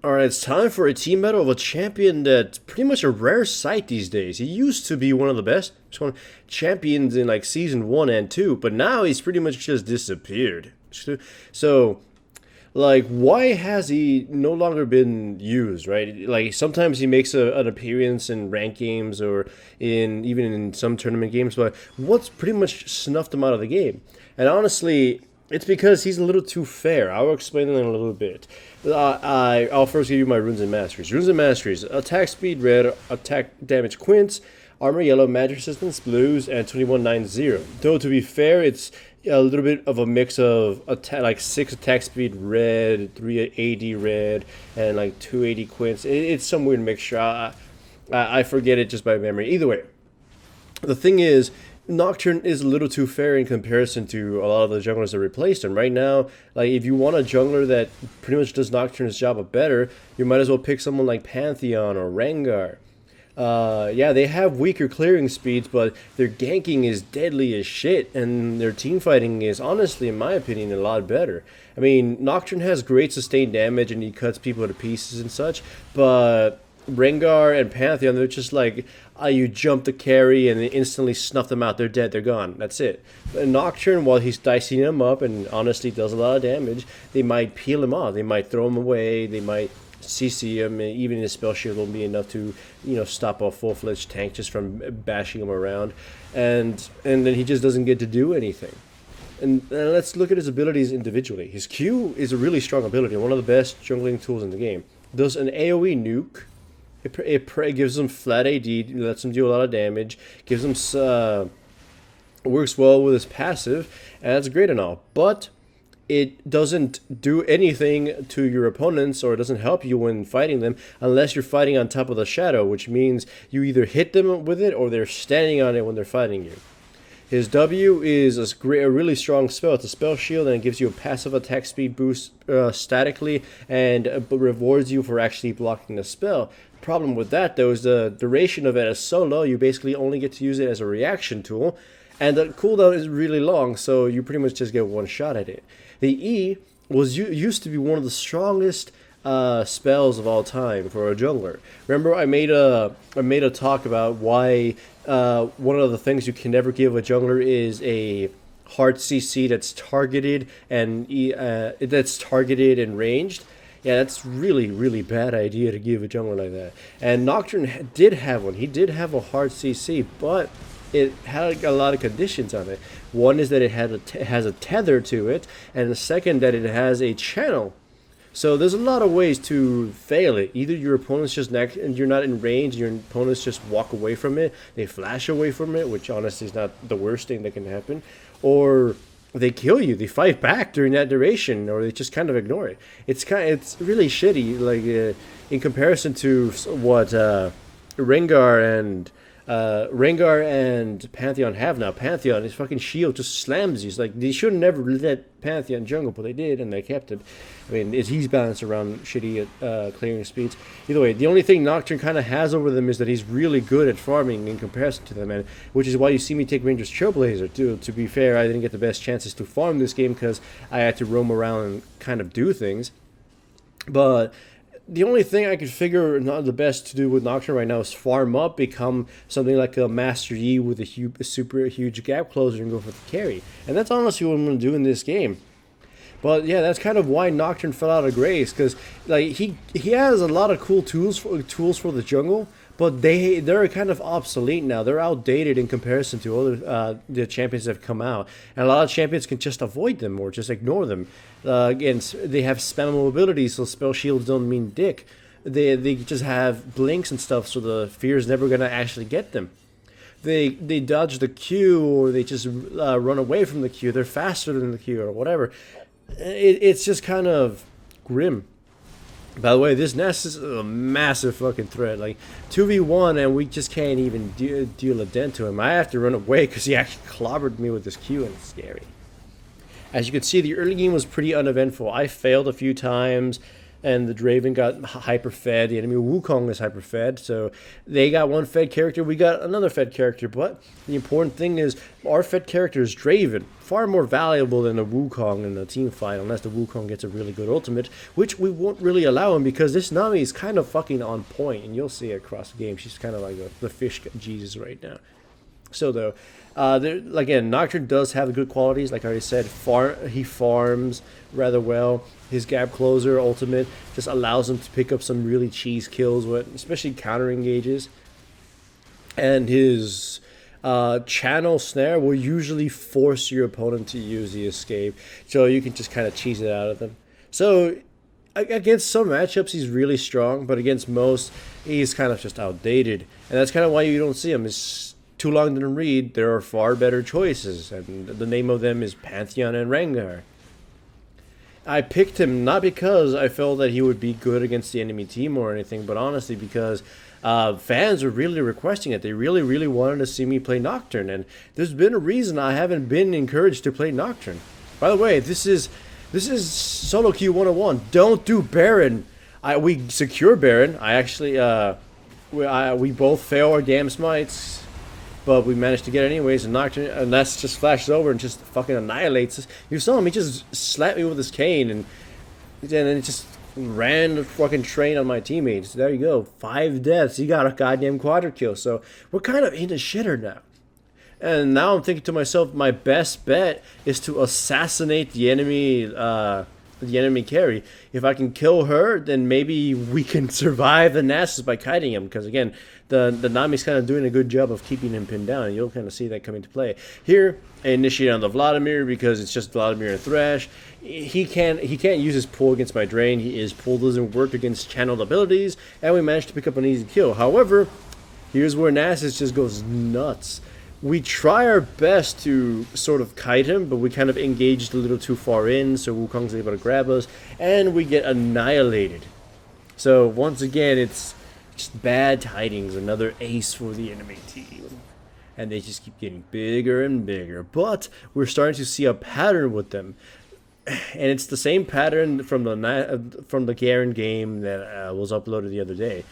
Alright, it's time for a team battle of a champion that's pretty much a rare sight these days. He used to be one of the best champions in like season 1 and 2, but now he's pretty much just disappeared. So, like, why has he no longer been used, right? Like, sometimes he makes an appearance in ranked games or even in some tournament games, but what's pretty much snuffed him out of the game? And honestly, it's because he's a little too fair. I'll explain that in a little bit. I'll first give you my runes and masteries. Runes and masteries: attack speed red, attack damage quints, armor yellow, magic resistance blues, and 2190. Though to be fair, it's a little bit of a mix of like 6 attack speed red, 380 red, and like 280 quints. It's some weird mixture. I forget it just by memory. Either way, the thing is, Nocturne is a little too fair in comparison to a lot of the junglers that replaced him. Right now, like, if you want a jungler that pretty much does Nocturne's job better, you might as well pick someone like Pantheon or Rengar. Yeah, they have weaker clearing speeds, but their ganking is deadly as shit, and their team fighting is, honestly, in my opinion, a lot better. I mean, Nocturne has great sustained damage, and he cuts people to pieces and such, but Rengar and Pantheon, they're just like, you jump the carry and they instantly snuff them out. They're dead. They're gone. That's it. But Nocturne, while he's dicing them up and honestly does a lot of damage, they might peel him off. They might throw him away. They might CC him. Even his spell shield will be enough to, stop a full-fledged tank just from bashing him around. And then he just doesn't get to do anything. And let's look at his abilities individually. His Q is a really strong ability, one of the best jungling tools in the game. Does an AoE nuke. It gives him flat AD, lets him do a lot of damage, gives him works well with his passive, and that's great and all. But it doesn't do anything to your opponents, or it doesn't help you when fighting them unless you're fighting on top of the shadow, which means you either hit them with it or they're standing on it when they're fighting you. His W is a really strong spell. It's a spell shield, and it gives you a passive attack speed boost statically, and rewards you for actually blocking the spell. Problem with that, though, is the duration of it is so low, you basically only get to use it as a reaction tool, and the cooldown is really long, so you pretty much just get one shot at it. The E used to be one of the strongest spells of all time for a jungler. Remember, I made a talk about why one of the things you can never give a jungler is a hard CC that's targeted and ranged. Yeah, that's really, really bad idea to give a jungler like that. And Nocturne did have one. He did have a hard CC, but it had a lot of conditions on it. One is that it has a tether to it, and the second that it has a channel. So there's a lot of ways to fail it. Either your opponent's just and you're not in range, and your opponents just walk away from it, they flash away from it, which honestly is not the worst thing that can happen, or they kill you, they fight back during that duration, or they just kind of ignore it. It's really shitty, like in comparison to what Rengar and Pantheon have now. Pantheon, his fucking shield just slams you. It's like, they should never let Pantheon jungle, but they did, and they kept it. I mean, he's balanced around shitty clearing speeds. Either way, the only thing Nocturne kind of has over them is that he's really good at farming in comparison to them, and which is why you see me take Ranger's Trailblazer too. To be fair, I didn't get the best chances to farm this game because I had to roam around and kind of do things. But the only thing I could figure not the best to do with Nocturne right now is farm up, become something like a Master Yi with a super huge gap closer, and go for the carry. And that's honestly what I'm going to do in this game. But yeah, that's kind of why Nocturne fell out of grace, because like he has a lot of cool tools for the jungle, but they're kind of obsolete now. They're outdated in comparison to other the champions that have come out, and a lot of champions can just avoid them or just ignore them. Again, they have spammable abilities, so spell shields don't mean dick. They just have blinks and stuff, so the fear is never gonna actually get them. They dodge the Q, or they just run away from the Q. They're faster than the Q or whatever. It's just kind of grim. By the way, this nest is a massive fucking threat. Like 2v1, and we just can't even deal a dent to him. I have to run away because he actually clobbered me with this Q, and it's scary. As you can see, the early game was pretty uneventful. I failed a few times. and the Draven got hyper fed. The enemy Wukong is hyper fed, so they got one fed character, we got another fed character. But the important thing is our fed character is Draven, far more valuable than the Wukong in the team fight, unless the Wukong gets a really good ultimate, which we won't really allow him because this Nami is kind of fucking on point, and you'll see it across the game. She's kind of like the fish Jesus right now. So though, again, Nocturne does have good qualities. Like I already said, he farms rather well. His gap closer ultimate just allows him to pick up some really cheese kills, especially counter engages. And his channel snare will usually force your opponent to use the escape, so you can just kind of cheese it out of them. So against some matchups he's really strong, but against most he's kind of just outdated, and that's kind of why you don't see him. It's too long to read. There are far better choices, and the name of them is Pantheon and Rengar. I picked him not because I felt that he would be good against the enemy team or anything, but honestly because fans were really requesting it. They really wanted to see me play Nocturne, and there's been a reason I haven't been encouraged to play Nocturne. By the way, this is solo queue 101. Don't do Baron. We secure Baron. I actually we both fail our damn smites, but we managed to get it anyways, and Nocturne, and that's just flashes over and just fucking annihilates us. You saw him, he just slapped me with his cane, and then it just ran the fucking train on my teammates. There you go, 5 deaths, he got a goddamn quadra kill, so we're kind of in the shitter now. And now I'm thinking to myself, my best bet is to assassinate the enemy carry. If I can kill her, then maybe we can survive the Nasus by kiting him, because again, the Nami's kind of doing a good job of keeping him pinned down, and you'll kind of see that come into play. Here, I initiate on the Vladimir because it's just Vladimir and Thresh. He can't use his pull against my Drain. His pull doesn't work against channeled abilities, and we managed to pick up an easy kill. However, here's where Nasus just goes nuts. We try our best to sort of kite him, but we kind of engaged a little too far in, so Wukong's able to grab us, and we get annihilated. So once again, it's just bad tidings, another ace for the enemy team. And they just keep getting bigger and bigger, but we're starting to see a pattern with them. And it's the same pattern from the Garen game that was uploaded the other day.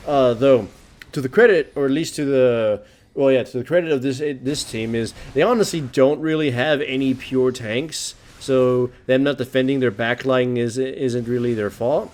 Though, to the credit, or at least to the... Well, yeah, to the credit of this team is they honestly don't really have any pure tanks, so them not defending their backline isn't really their fault.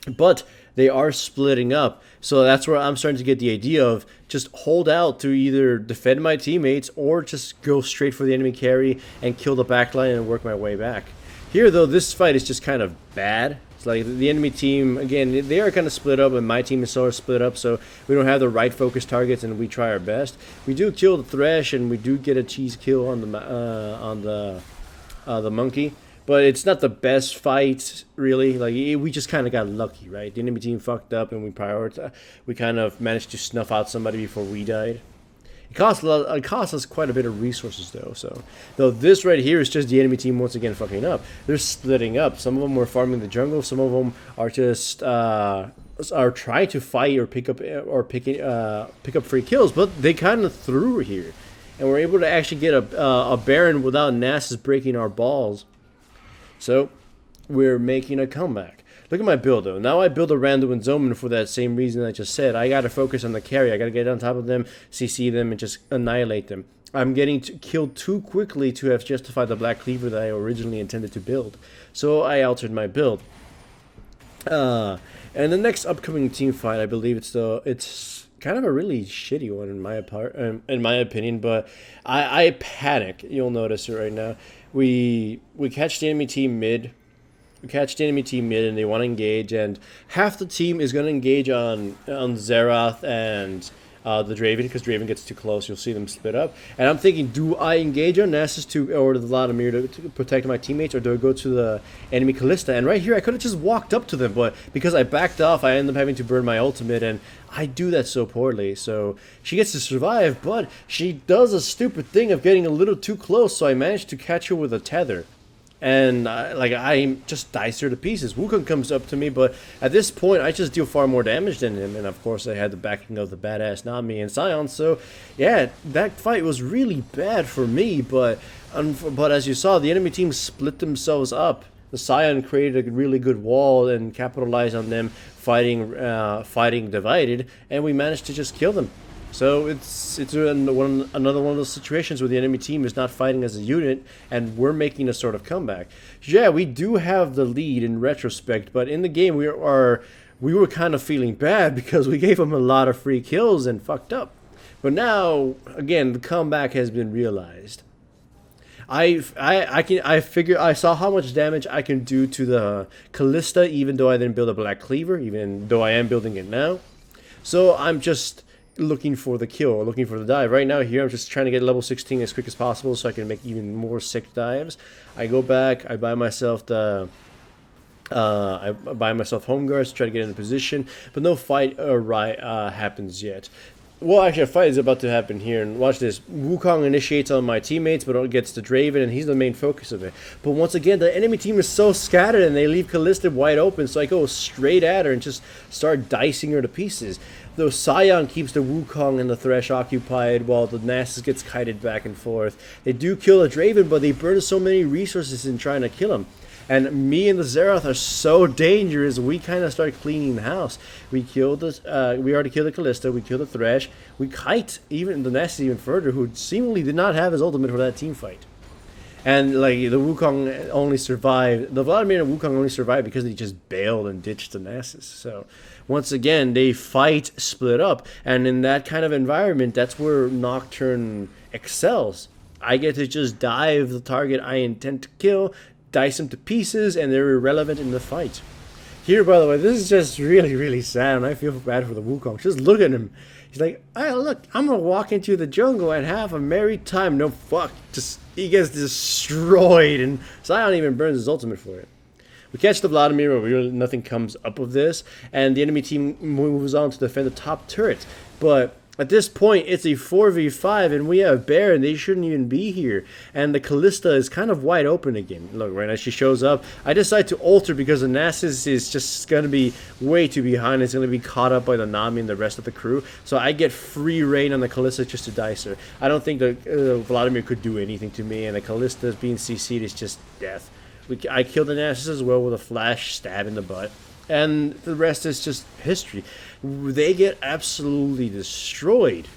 But they are splitting up, so that's where I'm starting to get the idea of just hold out to either defend my teammates or just go straight for the enemy carry and kill the backline and work my way back. Here, though, this fight is just kind of bad. It's like the enemy team, again, they are kind of split up, and my team is sort of split up, so we don't have the right focus targets, and we try our best. We do kill the Thresh, and we do get a cheese kill on the monkey, but it's not the best fight, really. Like, we just kind of got lucky, right? The enemy team fucked up, and we kind of managed to snuff out somebody before we died. It cost us quite a bit of resources, though this right here is just the enemy team once again fucking up. They're splitting up. Some of them were farming the jungle. Some of them are just are trying to fight or pick up free kills. But they kind of threw here, and we're able to actually get a Baron without Nasus breaking our balls. So we're making a comeback. Look at my build, though. Now I build a Randu and Zoman for that same reason I just said. I got to focus on the carry. I got to get on top of them, CC them, and just annihilate them. I'm getting killed too quickly to have justified the Black Cleaver that I originally intended to build. So I altered my build. And the next upcoming team fight, I believe it's kind of a really shitty one in my opinion, but I panic. You'll notice it right now. We catch the enemy team mid. We catch the enemy team mid, and they want to engage, and half the team is going to engage on Xerath and the Draven, because Draven gets too close. You'll see them split up. And I'm thinking, do I engage on Nasus or the Vladimir to protect my teammates, or do I go to the enemy Kalista? And right here, I could have just walked up to them, but because I backed off, I ended up having to burn my ultimate, and I do that so poorly. So she gets to survive, but she does a stupid thing of getting a little too close, so I managed to catch her with a tether. And I just dice her to pieces. Wukong comes up to me, but at this point I just deal far more damage than him. And of course I had the backing of the badass Nami and Sion. So yeah, that fight was really bad for me. But as you saw, the enemy team split themselves up The Scion created a really good wall and capitalized on them fighting divided, and we managed to just kill them. So it's another one of those situations where the enemy team is not fighting as a unit, and we're making a sort of comeback. Yeah, we do have the lead in retrospect, but in the game we were kind of feeling bad because we gave them a lot of free kills and fucked up. But now, again, the comeback has been realized. I figure I saw how much damage I can do to the Callista, even though I didn't build a Black Cleaver, even though I am building it now. So I'm just looking for the kill, looking for the dive. Right now here I'm just trying to get level 16 as quick as possible so I can make even more sick dives. I go back, I buy myself home guards to try to get in the position, but no fight happens yet. Well, actually, a fight is about to happen here, and watch this. Wukong initiates on my teammates, but gets to Draven, and he's the main focus of it. But once again, the enemy team is so scattered, and they leave Callista wide open, so I go straight at her and just start dicing her to pieces. Though Scion keeps the Wukong and the Thresh occupied while the Nasus gets kited back and forth. They do kill a Draven, but they burn so many resources in trying to kill him. And me and the Xerath are so dangerous, we kind of start cleaning the house. We already killed the Callista, we killed the Thresh, we kite even the Nasus even further, who seemingly did not have his ultimate for that team fight. And like the Wukong only survived, the Vladimir and Wukong only survived because they just bailed and ditched the Nasus. So once again, they fight split up, and in that kind of environment, that's where Nocturne excels. I get to just dive the target I intend to kill, dice them to pieces, and they're irrelevant in the fight. Here, by the way, this is just really, really sad, and I feel bad for the Wukong. Just look at him. He's like, hey, look, I'm gonna walk into the jungle and have a merry time. No fuck. Just, he gets destroyed, and Scion even burns his ultimate for it. We catch the Vladimir, but really nothing comes up of this, and the enemy team moves on to defend the top turret. But at this point, it's a 4v5, and we have Bear, and they shouldn't even be here. And the Callista is kind of wide open again. Look, right as she shows up, I decide to ult her because the Nasus is just going to be way too behind. It's going to be caught up by the Nami and the rest of the crew. So I get free reign on the Callista just to dice her. I don't think the Vladimir could do anything to me, and the Callista being CC'd is just death. I killed the Nasus as well with a flash stab in the butt. And the rest is just history. They get absolutely destroyed.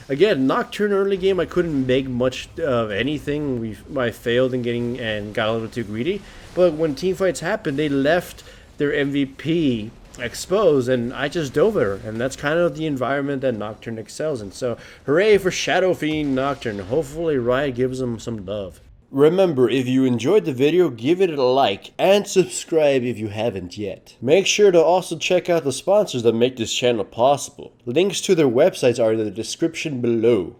Again, Nocturne early game, I couldn't make much of anything. I failed in getting and got a little too greedy. But when team fights happened, they left their MVP exposed, and I just dove at her. And that's kind of the environment that Nocturne excels in. So, hooray for Shadow Fiend Nocturne. Hopefully Riot gives them some love. Remember, if you enjoyed the video, give it a like and subscribe if you haven't yet. Make sure to also check out the sponsors that make this channel possible. Links to their websites are in the description below.